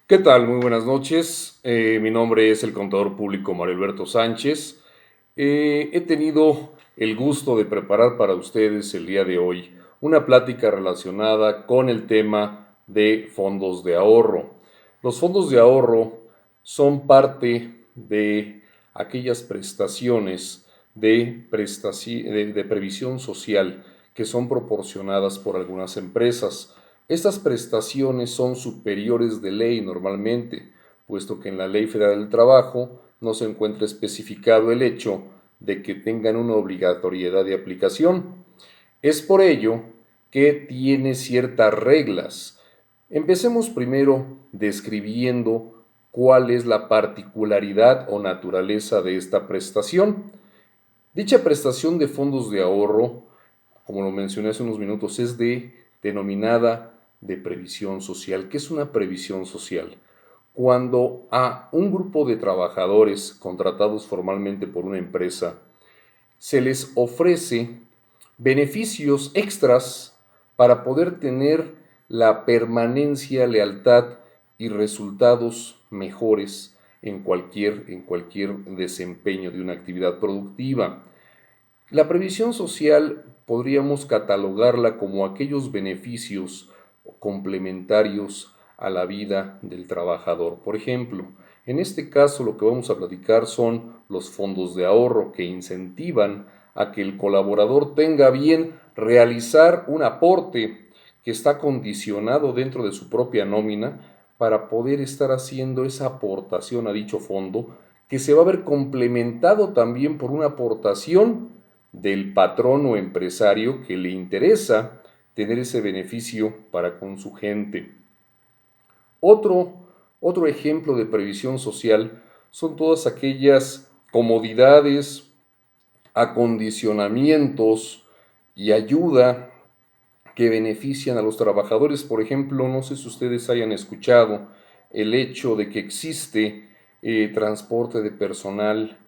¿Qué tal? Muy buenas noches. Mi nombre es el contador público Mario Alberto Sánchez. He tenido el gusto de preparar para ustedes el día de hoy una plática relacionada con el tema de fondos de ahorro. Los fondos de ahorro son parte de aquellas prestaciones de previsión social que son proporcionadas por algunas empresas. Estas prestaciones son superiores de ley normalmente, puesto que en la Ley Federal del Trabajo no se encuentra especificado el hecho de que tengan una obligatoriedad de aplicación. Es por ello que tiene ciertas reglas. Empecemos primero describiendo cuál es la particularidad o naturaleza de esta prestación. Dicha prestación de fondos de ahorro, como lo mencioné hace unos minutos, es denominada de previsión social. ¿Qué es una previsión social? Cuando a un grupo de trabajadores contratados formalmente por una empresa se les ofrece beneficios extras para poder tener la permanencia, lealtad y resultados mejores en cualquier desempeño de una actividad productiva. La previsión social podríamos catalogarla como aquellos beneficios complementarios a la vida del trabajador. Por ejemplo, en este caso lo que vamos a platicar son los fondos de ahorro que incentivan a que el colaborador tenga bien realizar un aporte que está condicionado dentro de su propia nómina para poder estar haciendo esa aportación a dicho fondo, que se va a ver complementado también por una aportación del patrón o empresario que le interesa tener ese beneficio para con su gente. Otro, otro ejemplo de previsión social son todas aquellas comodidades, acondicionamientos y ayuda que benefician a los trabajadores. Por ejemplo, no sé si ustedes hayan escuchado el hecho de que existe transporte de personal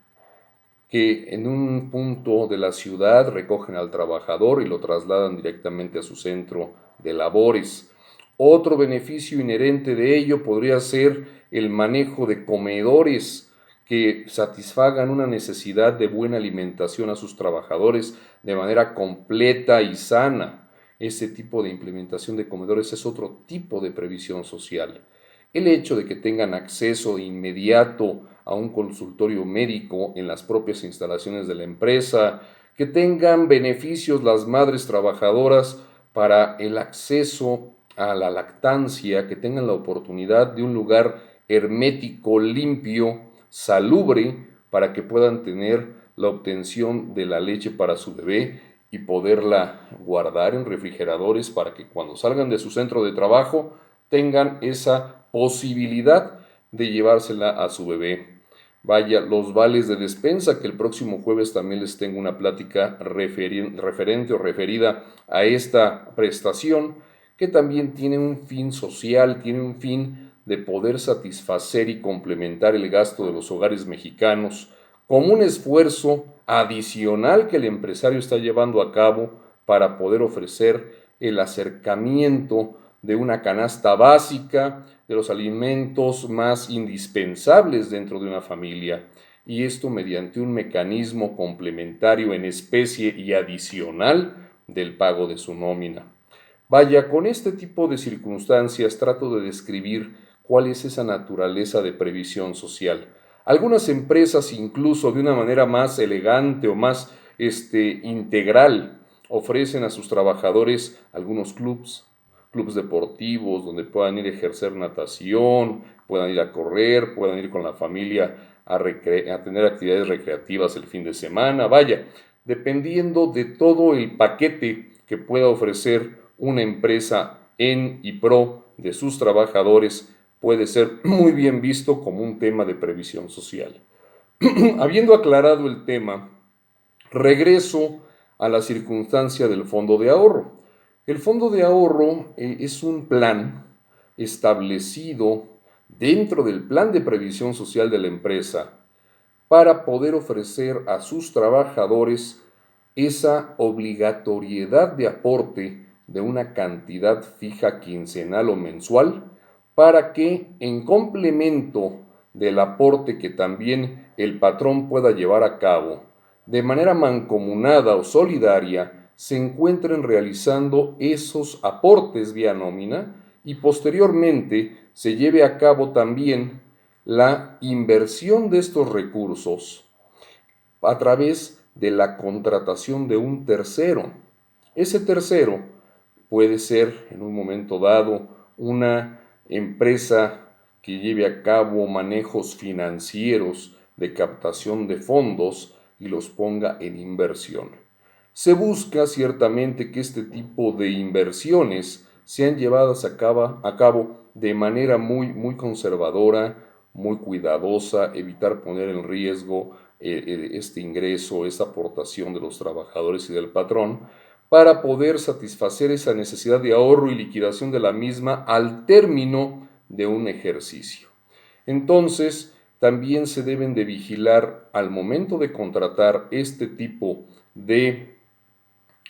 que en un punto de la ciudad recogen al trabajador y lo trasladan directamente a su centro de labores. Otro beneficio inherente de ello podría ser el manejo de comedores que satisfagan una necesidad de buena alimentación a sus trabajadores de manera completa y sana. Ese tipo de implementación de comedores es otro tipo de previsión social. El hecho de que tengan acceso inmediato a un consultorio médico en las propias instalaciones de la empresa, que tengan beneficios las madres trabajadoras para el acceso a la lactancia, que tengan la oportunidad de un lugar hermético, limpio, salubre, para que puedan tener la obtención de la leche para su bebé y poderla guardar en refrigeradores para que cuando salgan de su centro de trabajo tengan esa posibilidad de llevársela a su bebé. Vaya, los vales de despensa, que el próximo jueves también les tengo una plática referente o referida a esta prestación, que también tiene un fin social, tiene un fin de poder satisfacer y complementar el gasto de los hogares mexicanos como un esfuerzo adicional que el empresario está llevando a cabo para poder ofrecer el acercamiento de una canasta básica, de los alimentos más indispensables dentro de una familia, y esto mediante un mecanismo complementario en especie y adicional del pago de su nómina. Vaya, con este tipo de circunstancias trato de describir cuál es esa naturaleza de previsión social. Algunas empresas, incluso de una manera más elegante o más integral, ofrecen a sus trabajadores algunos clubes deportivos donde puedan ir a ejercer natación, puedan ir a correr, puedan ir con la familia a tener actividades recreativas el fin de semana. Vaya, dependiendo de todo el paquete que pueda ofrecer una empresa en y pro de sus trabajadores, puede ser muy bien visto como un tema de previsión social. Habiendo aclarado el tema, regreso a la circunstancia del fondo de ahorro. El fondo de ahorro es un plan establecido dentro del plan de previsión social de la empresa para poder ofrecer a sus trabajadores esa obligatoriedad de aporte de una cantidad fija quincenal o mensual para que en complemento del aporte que también el patrón pueda llevar a cabo, de manera mancomunada o solidaria, se encuentren realizando esos aportes vía nómina y posteriormente se lleve a cabo también la inversión de estos recursos a través de la contratación de un tercero. Ese tercero puede ser en un momento dado una empresa que lleve a cabo manejos financieros de captación de fondos y los ponga en inversión. Se busca ciertamente que este tipo de inversiones sean llevadas a cabo de manera muy conservadora, muy cuidadosa, evitar poner en riesgo este ingreso, esta aportación de los trabajadores y del patrón, para poder satisfacer esa necesidad de ahorro y liquidación de la misma al término de un ejercicio. Entonces, también se deben de vigilar al momento de contratar este tipo de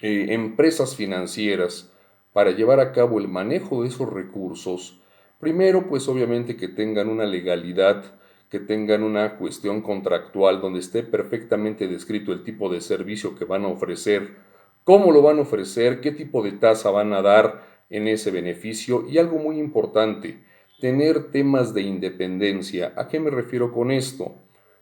empresas financieras para llevar a cabo el manejo de esos recursos. Primero, pues obviamente que tengan una legalidad, que tengan una cuestión contractual donde esté perfectamente descrito el tipo de servicio que van a ofrecer, cómo lo van a ofrecer, qué tipo de tasa van a dar en ese beneficio y algo muy importante, tener temas de independencia. ¿A qué me refiero con esto?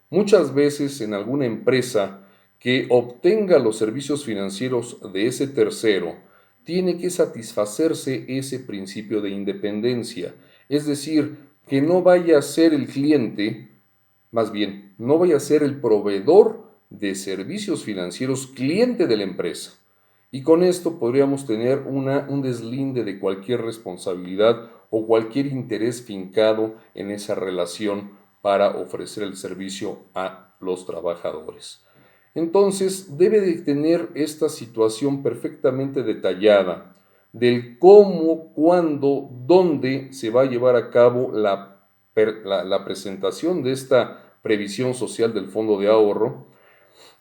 Muchas veces en alguna empresa que obtenga los servicios financieros de ese tercero, tiene que satisfacerse ese principio de independencia. Es decir, que no vaya a ser el cliente, más bien, no vaya a ser el proveedor de servicios financieros cliente de la empresa. Y con esto podríamos tener un deslinde de cualquier responsabilidad o cualquier interés fincado en esa relación para ofrecer el servicio a los trabajadores. Entonces, debe de tener esta situación perfectamente detallada del cómo, cuándo, dónde se va a llevar a cabo la presentación de esta previsión social del fondo de ahorro.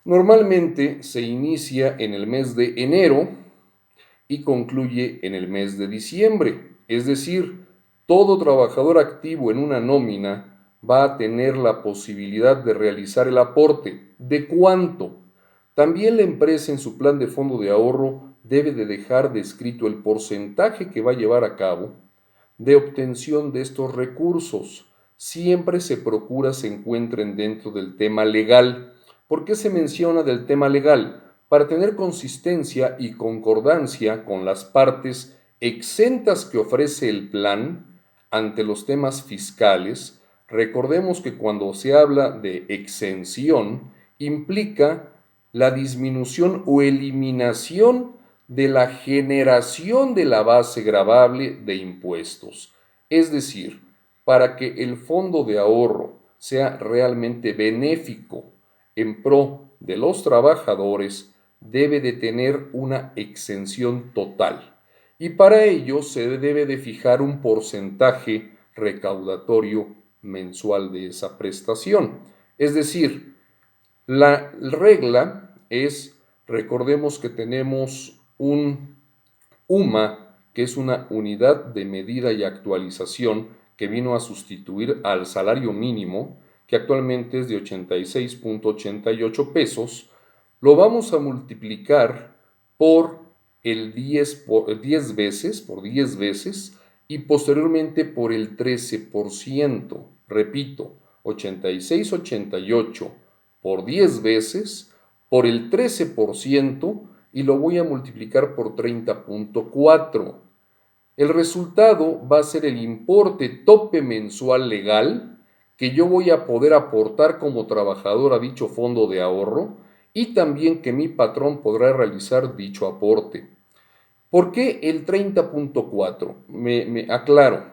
Normalmente se inicia en el mes de enero y concluye en el mes de diciembre. Es decir, todo trabajador activo en una nómina va a tener la posibilidad de realizar el aporte. ¿De cuánto? También la empresa en su plan de fondo de ahorro debe de dejar descrito el porcentaje que va a llevar a cabo de obtención de estos recursos. Siempre se procura se encuentren dentro del tema legal. ¿Por qué se menciona del tema legal? Para tener consistencia y concordancia con las partes exentas que ofrece el plan ante los temas fiscales. Recordemos que cuando se habla de exención, implica la disminución o eliminación de la generación de la base gravable de impuestos. Es decir, para que el fondo de ahorro sea realmente benéfico en pro de los trabajadores, debe de tener una exención total. Y para ello se debe de fijar un porcentaje recaudatorio mensual de esa prestación. Es decir, la regla es, recordemos que tenemos un UMA, que es una unidad de medida y actualización que vino a sustituir al salario mínimo, que actualmente es de 86.88 pesos, lo vamos a multiplicar por el 10 veces, por 10 veces, y posteriormente por el 13%. Repito, 86.88 por 10 veces, por el 13%, y lo voy a multiplicar por 30.4. El resultado va a ser el importe tope mensual legal que yo voy a poder aportar como trabajador a dicho fondo de ahorro y también que mi patrón podrá realizar dicho aporte. ¿Por qué el 30.4? Me aclaro,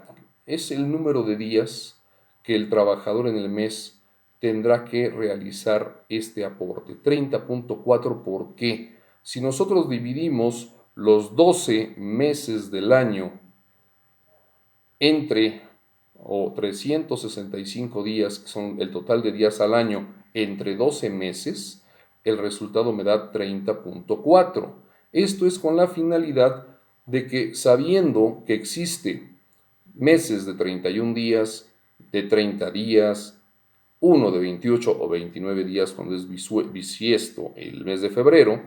es el número de días que el trabajador en el mes tendrá que realizar este aporte. 30.4, ¿por qué? Si nosotros dividimos los 12 meses del año entre, o 365 días, que son el total de días al año, entre 12 meses, el resultado me da 30.4. Esto es con la finalidad de que, sabiendo que existe meses de 31 días, de 30 días, uno de 28 o 29 días cuando es bisiesto el mes de febrero.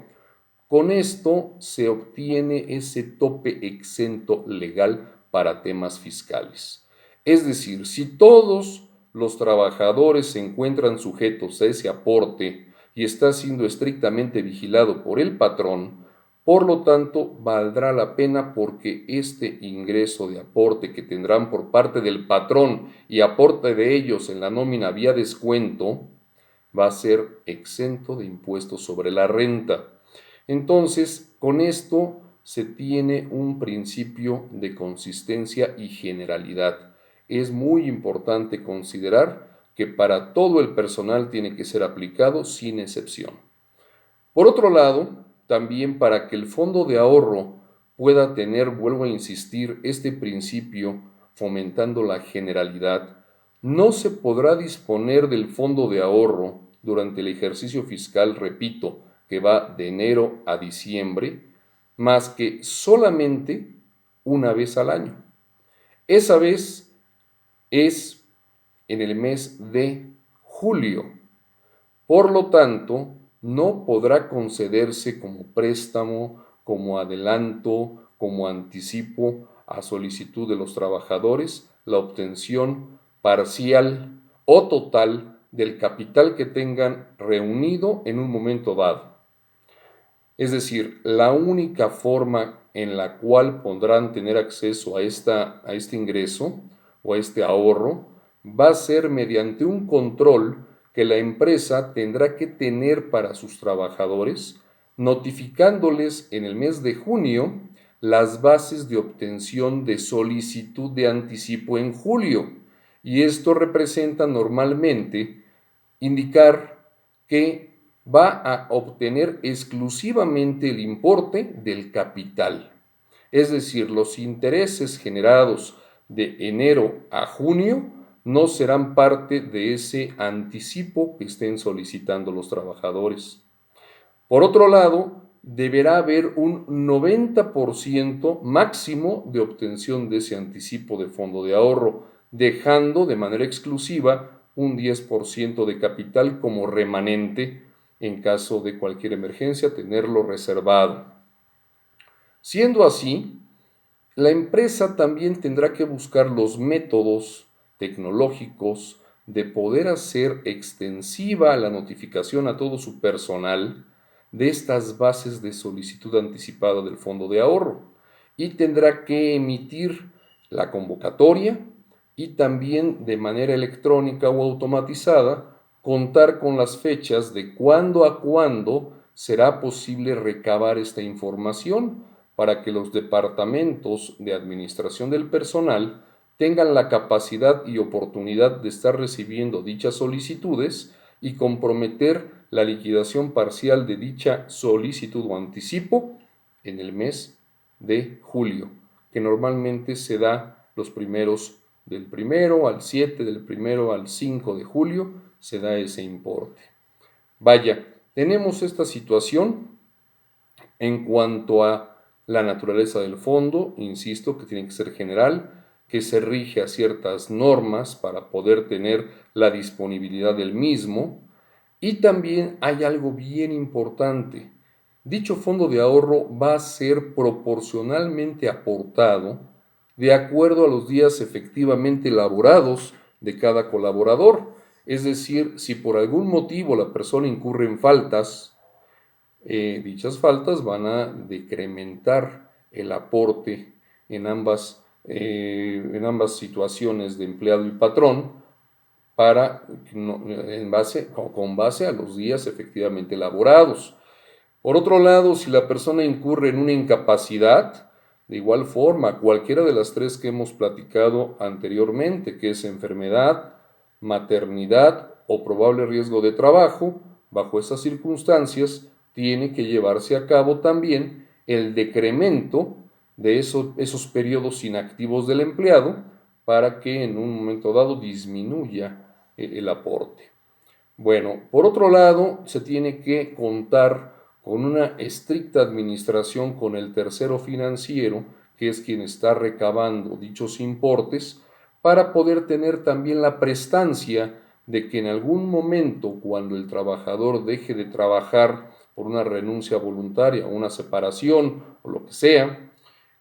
Con esto se obtiene ese tope exento legal para temas fiscales. Es decir, si todos los trabajadores se encuentran sujetos a ese aporte y está siendo estrictamente vigilado por el patrón, por lo tanto, valdrá la pena porque este ingreso de aporte que tendrán por parte del patrón y aporte de ellos en la nómina vía descuento va a ser exento de impuestos sobre la renta. Entonces, con esto se tiene un principio de consistencia y generalidad. Es muy importante considerar que para todo el personal tiene que ser aplicado sin excepción. Por otro lado, también para que el fondo de ahorro pueda tener, vuelvo a insistir, este principio fomentando la generalidad, no se podrá disponer del fondo de ahorro durante el ejercicio fiscal, repito, que va de enero a diciembre, más que solamente una vez al año. Esa vez es en el mes de julio. Por lo tanto, no podrá concederse como préstamo, como adelanto, como anticipo a solicitud de los trabajadores la obtención parcial o total del capital que tengan reunido en un momento dado. Es decir, la única forma en la cual podrán tener acceso a este ingreso o a este ahorro va a ser mediante un control que la empresa tendrá que tener para sus trabajadores, notificándoles en el mes de junio las bases de obtención de solicitud de anticipo en julio. Y esto representa normalmente indicar que va a obtener exclusivamente el importe del capital. Es decir, los intereses generados de enero a junio no serán parte de ese anticipo que estén solicitando los trabajadores. Por otro lado, deberá haber un 90% máximo de obtención de ese anticipo de fondo de ahorro, dejando de manera exclusiva un 10% de capital como remanente en caso de cualquier emergencia, tenerlo reservado. Siendo así, la empresa también tendrá que buscar los métodos tecnológicos de poder hacer extensiva la notificación a todo su personal de estas bases de solicitud anticipada del fondo de ahorro y tendrá que emitir la convocatoria y también de manera electrónica o automatizada contar con las fechas de cuándo a cuándo será posible recabar esta información para que los departamentos de administración del personal tengan la capacidad y oportunidad de estar recibiendo dichas solicitudes y comprometer la liquidación parcial de dicha solicitud o anticipo en el mes de julio, que normalmente se da los primeros del 1 al 7, del 1 al 5 de julio, se da ese importe. Vaya, tenemos esta situación en cuanto a la naturaleza del fondo, insisto, que tiene que ser general, que se rige a ciertas normas para poder tener la disponibilidad del mismo. Y también hay algo bien importante. Dicho fondo de ahorro va a ser proporcionalmente aportado de acuerdo a los días efectivamente laborados de cada colaborador. Es decir, si por algún motivo la persona incurre en faltas, dichas faltas van a decrementar el aporte en ambas situaciones de empleado y patrón con base a los días efectivamente laborados. Por otro lado, si la persona incurre en una incapacidad, de igual forma, cualquiera de las tres que hemos platicado anteriormente, que es enfermedad, maternidad o probable riesgo de trabajo, bajo esas circunstancias, tiene que llevarse a cabo también el decremento de esos periodos inactivos del empleado para que en un momento dado disminuya el aporte. Bueno, por otro lado, se tiene que contar con una estricta administración con el tercero financiero que es quien está recabando dichos importes, para poder tener también la prestancia de que en algún momento, cuando el trabajador deje de trabajar por una renuncia voluntaria o una separación o lo que sea,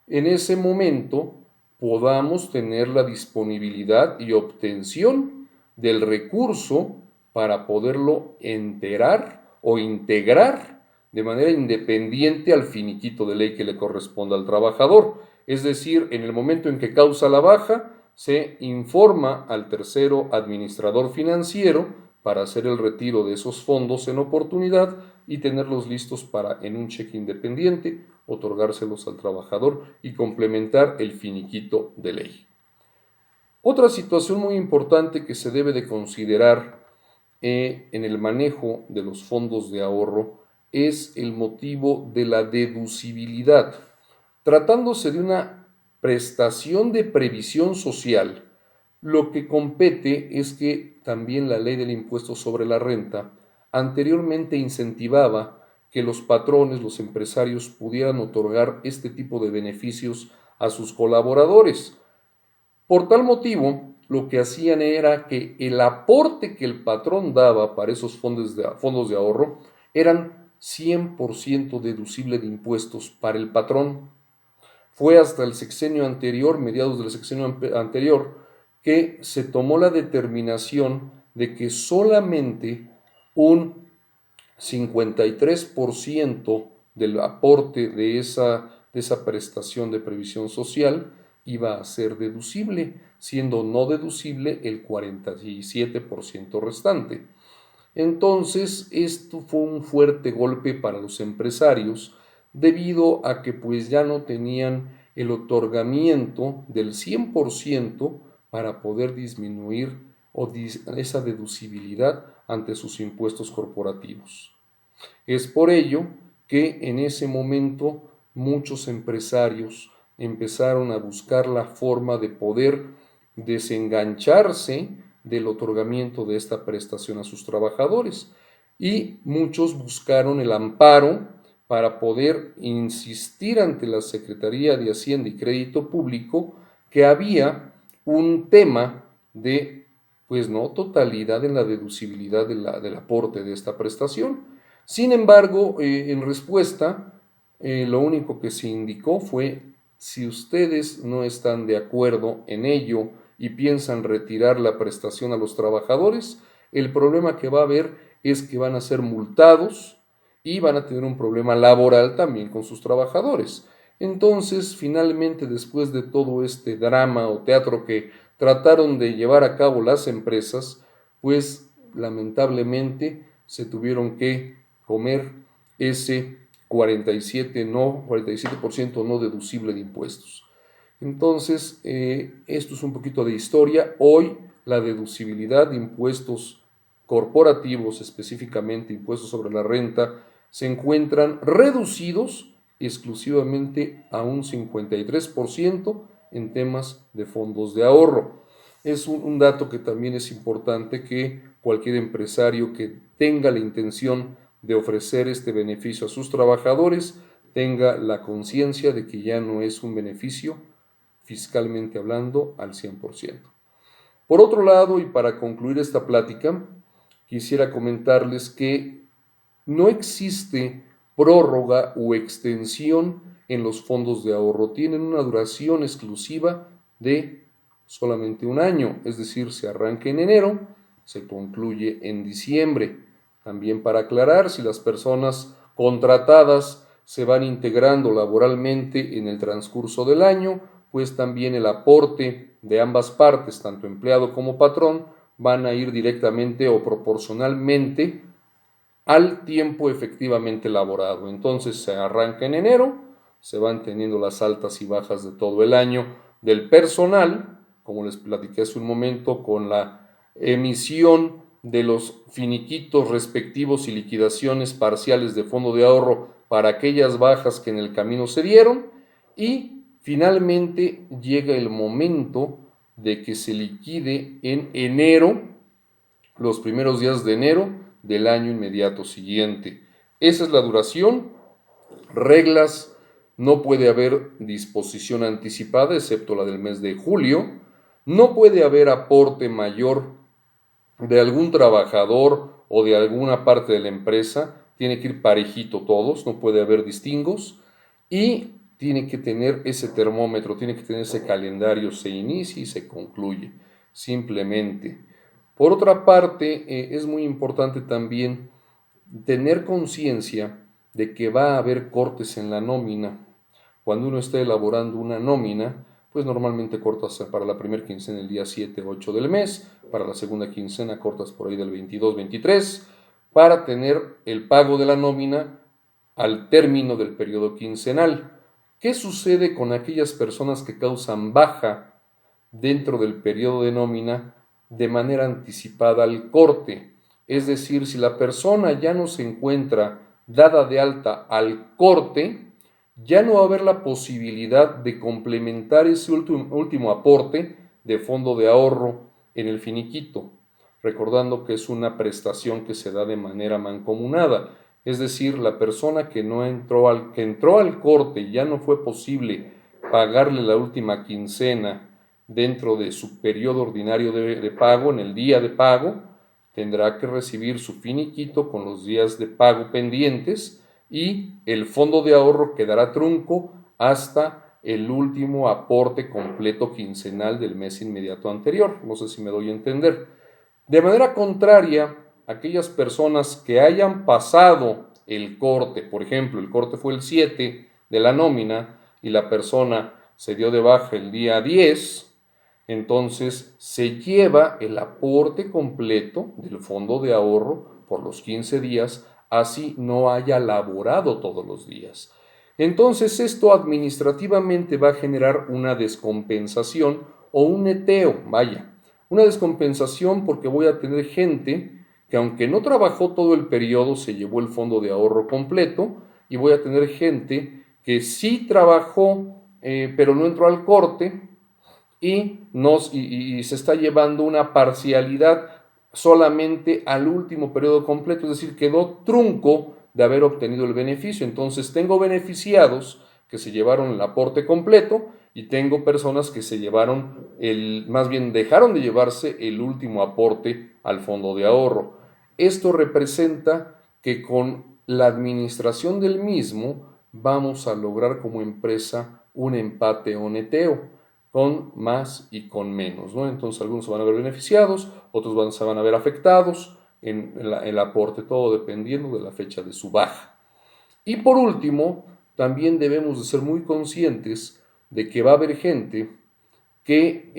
en ese momento podamos tener la disponibilidad y obtención del recurso para poderlo enterar o integrar de manera independiente al finiquito de ley que le corresponda al trabajador. Es decir, en el momento en que causa la baja, se informa al tercero administrador financiero para hacer el retiro de esos fondos en oportunidad y tenerlos listos para, en un cheque independiente, otorgárselos al trabajador y complementar el finiquito de ley. Otra situación muy importante que se debe de considerar en el manejo de los fondos de ahorro es el motivo de la deducibilidad. Tratándose de una prestación de previsión social, lo que compete es que también la ley del impuesto sobre la renta anteriormente incentivaba que los patrones, los empresarios pudieran otorgar este tipo de beneficios a sus colaboradores. Por tal motivo, lo que hacían era que el aporte que el patrón daba para esos fondos de ahorro eran 100% deducible de impuestos para el patrón. Fue hasta el sexenio anterior, mediados del sexenio anterior, que se tomó la determinación de que solamente un 53% del aporte de esa prestación de previsión social iba a ser deducible, siendo no deducible el 47% restante. Entonces, esto fue un fuerte golpe para los empresarios debido a que pues ya no tenían el otorgamiento del 100% para poder disminuir esa deducibilidad ante sus impuestos corporativos. Es por ello que en ese momento muchos empresarios empezaron a buscar la forma de poder desengancharse del otorgamiento de esta prestación a sus trabajadores y muchos buscaron el amparo para poder insistir ante la Secretaría de Hacienda y Crédito Público que había un tema de, pues no totalidad en la deducibilidad del aporte de esta prestación. Sin embargo, en respuesta, lo único que se indicó fue, si ustedes no están de acuerdo en ello y piensan retirar la prestación a los trabajadores, el problema que va a haber es que van a ser multados y van a tener un problema laboral también con sus trabajadores. Entonces, finalmente, después de todo este drama o teatro que trataron de llevar a cabo las empresas, pues lamentablemente se tuvieron que comer ese 47% no deducible de impuestos. Entonces, esto es un poquito de historia. Hoy la deducibilidad de impuestos corporativos, específicamente impuestos sobre la renta, se encuentran reducidos exclusivamente a un 53% en temas de fondos de ahorro. Es un dato que también es importante que cualquier empresario que tenga la intención de ofrecer este beneficio a sus trabajadores tenga la conciencia de que ya no es un beneficio fiscalmente hablando al 100%. Por otro lado, y para concluir esta plática, quisiera comentarles que no existe prórroga o extensión en los fondos de ahorro. Tienen una duración exclusiva de solamente un año, es decir, se arranca en enero, se concluye en diciembre. También para aclarar, si las personas contratadas se van integrando laboralmente en el transcurso del año, pues también el aporte de ambas partes, tanto empleado como patrón, van a ir directamente o proporcionalmente al tiempo efectivamente laborado. Entonces se arranca en enero, se van teniendo las altas y bajas de todo el año del personal, como les platiqué hace un momento, con la emisión de los finiquitos respectivos y liquidaciones parciales de fondo de ahorro para aquellas bajas que en el camino se dieron, y finalmente llega el momento de que se liquide en enero, los primeros días de enero del año inmediato siguiente. Esa es la duración, reglas no puede haber disposición anticipada, excepto la del mes de julio, no puede haber aporte mayor de algún trabajador o de alguna parte de la empresa, tiene que ir parejito todos, no puede haber distingos, y tiene que tener ese termómetro, tiene que tener ese calendario, se inicia y se concluye, simplemente. Por otra parte, es muy importante también tener conciencia de que va a haber cortes en la nómina. Cuando uno está elaborando una nómina, pues normalmente cortas para la primera quincena el día 7 o 8 del mes, para la segunda quincena cortas por ahí del 22, 23, para tener el pago de la nómina al término del periodo quincenal. ¿Qué sucede con aquellas personas que causan baja dentro del periodo de nómina de manera anticipada al corte? Es decir, si la persona ya no se encuentra dada de alta al corte, ya no va a haber la posibilidad de complementar ese último aporte de fondo de ahorro en el finiquito, recordando que es una prestación que se da de manera mancomunada. Es decir, la persona que entró al corte y ya no fue posible pagarle la última quincena dentro de su periodo ordinario de pago, en el día de pago, tendrá que recibir su finiquito con los días de pago pendientes y el fondo de ahorro quedará trunco hasta el último aporte completo quincenal del mes inmediato anterior. No sé si me doy a entender. De manera contraria, aquellas personas que hayan pasado el corte, por ejemplo, el corte fue el 7 de la nómina y la persona se dio de baja el día 10, entonces se lleva el aporte completo del fondo de ahorro por los 15 días, así no haya laborado todos los días. Entonces esto administrativamente va a generar una descompensación o un neteo, vaya, una descompensación porque voy a tener gente que aunque no trabajó todo el periodo se llevó el fondo de ahorro completo, y voy a tener gente que sí trabajó pero no entró al corte y se está llevando una parcialidad solamente al último periodo completo, es decir, quedó trunco de haber obtenido el beneficio. Entonces tengo beneficiados que se llevaron el aporte completo y tengo personas que se llevaron más bien dejaron de llevarse el último aporte al fondo de ahorro. Esto representa que con la administración del mismo vamos a lograr como empresa un empate o neteo, con más y con menos, ¿no? Entonces algunos se van a ver beneficiados, otros se van a ver afectados en el aporte, todo dependiendo de la fecha de su baja. Y por último, también debemos de ser muy conscientes de que va a haber gente que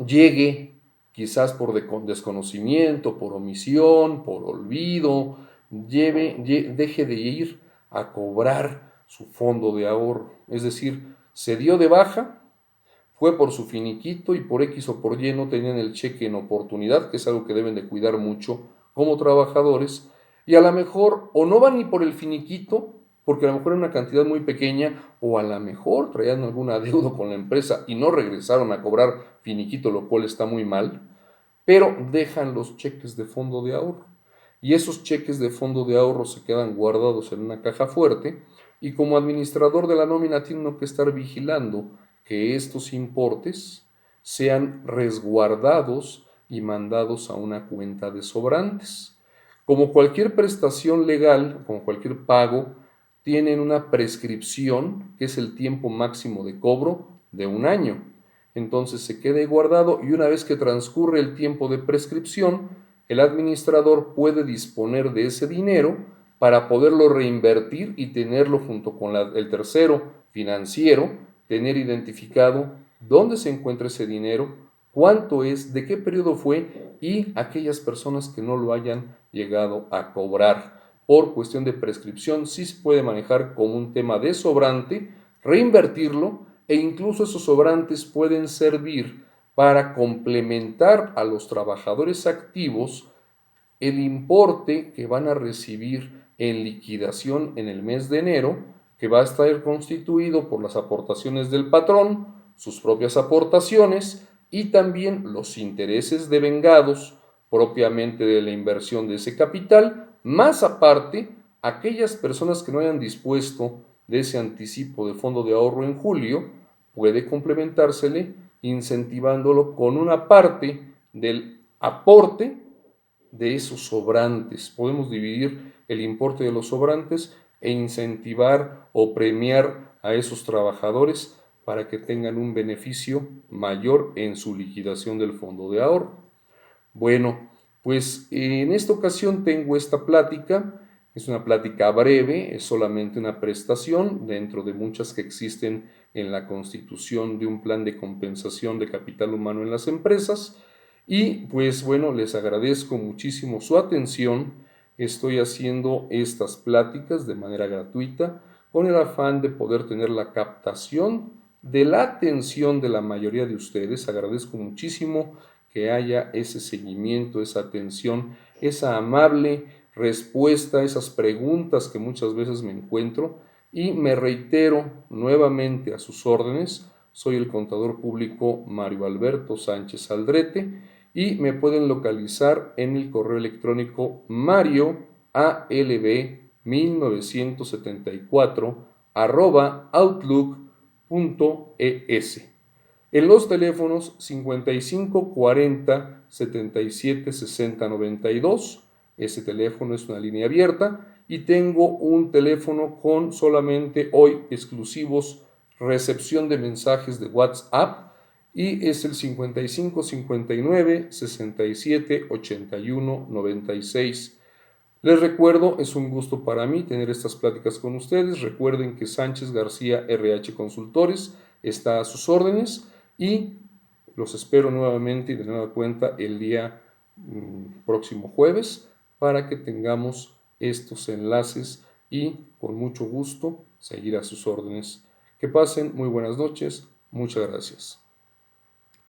llegue quizás por desconocimiento, por omisión, por olvido, deje de ir a cobrar su fondo de ahorro. Es decir, se dio de baja, fue por su finiquito y por X o por Y no tenían el cheque en oportunidad, que es algo que deben de cuidar mucho como trabajadores, y a lo mejor o no van ni por el finiquito, porque a lo mejor era una cantidad muy pequeña, o a lo mejor traían algún adeudo con la empresa y no regresaron a cobrar finiquito, lo cual está muy mal, pero dejan los cheques de fondo de ahorro. Y esos cheques de fondo de ahorro se quedan guardados en una caja fuerte, y como administrador de la nómina tiene uno que estar vigilando que estos importes sean resguardados y mandados a una cuenta de sobrantes. Como cualquier prestación legal, como cualquier pago, tienen una prescripción, que es el tiempo máximo de cobro de un año. Entonces se queda guardado y una vez que transcurre el tiempo de prescripción, el administrador puede disponer de ese dinero para poderlo reinvertir y tenerlo junto con el tercero financiero, tener identificado dónde se encuentra ese dinero, cuánto es, de qué periodo fue y aquellas personas que no lo hayan llegado a cobrar. Por cuestión de prescripción, sí se puede manejar como un tema de sobrante, reinvertirlo e incluso esos sobrantes pueden servir para complementar a los trabajadores activos el importe que van a recibir en liquidación en el mes de enero, que va a estar constituido por las aportaciones del patrón, sus propias aportaciones y también los intereses devengados propiamente de la inversión de ese capital, más aparte aquellas personas que no hayan dispuesto de ese anticipo de fondo de ahorro en julio, puede complementársele incentivándolo con una parte del aporte de esos sobrantes. Podemos dividir el importe de los sobrantes e incentivar o premiar a esos trabajadores para que tengan un beneficio mayor en su liquidación del fondo de ahorro. Bueno, pues en esta ocasión tengo esta plática. Es una plática breve, es solamente una prestación dentro de muchas que existen en la constitución de un plan de compensación de capital humano en las empresas. Y pues bueno, les agradezco muchísimo su atención. Estoy haciendo estas pláticas de manera gratuita con el afán de poder tener la captación de la atención de la mayoría de ustedes. Agradezco muchísimo que haya ese seguimiento, esa atención, esa amable respuesta a esas preguntas que muchas veces me encuentro, y me reitero nuevamente a sus órdenes. Soy el contador público Mario Alberto Sánchez Aldrete y me pueden localizar en el correo electrónico marioalb1974 @outlook.es. En los teléfonos 55 40 77 60 92, ese teléfono es una línea abierta, y tengo un teléfono con solamente hoy exclusivos recepción de mensajes de WhatsApp, y es el 55 59 67 81 96. Les recuerdo, es un gusto para mí tener estas pláticas con ustedes. Recuerden que Sánchez García RH Consultores está a sus órdenes y los espero nuevamente y de nueva cuenta el día próximo jueves para que tengamos estos enlaces y con mucho gusto seguir a sus órdenes. Que pasen muy buenas noches. Muchas gracias.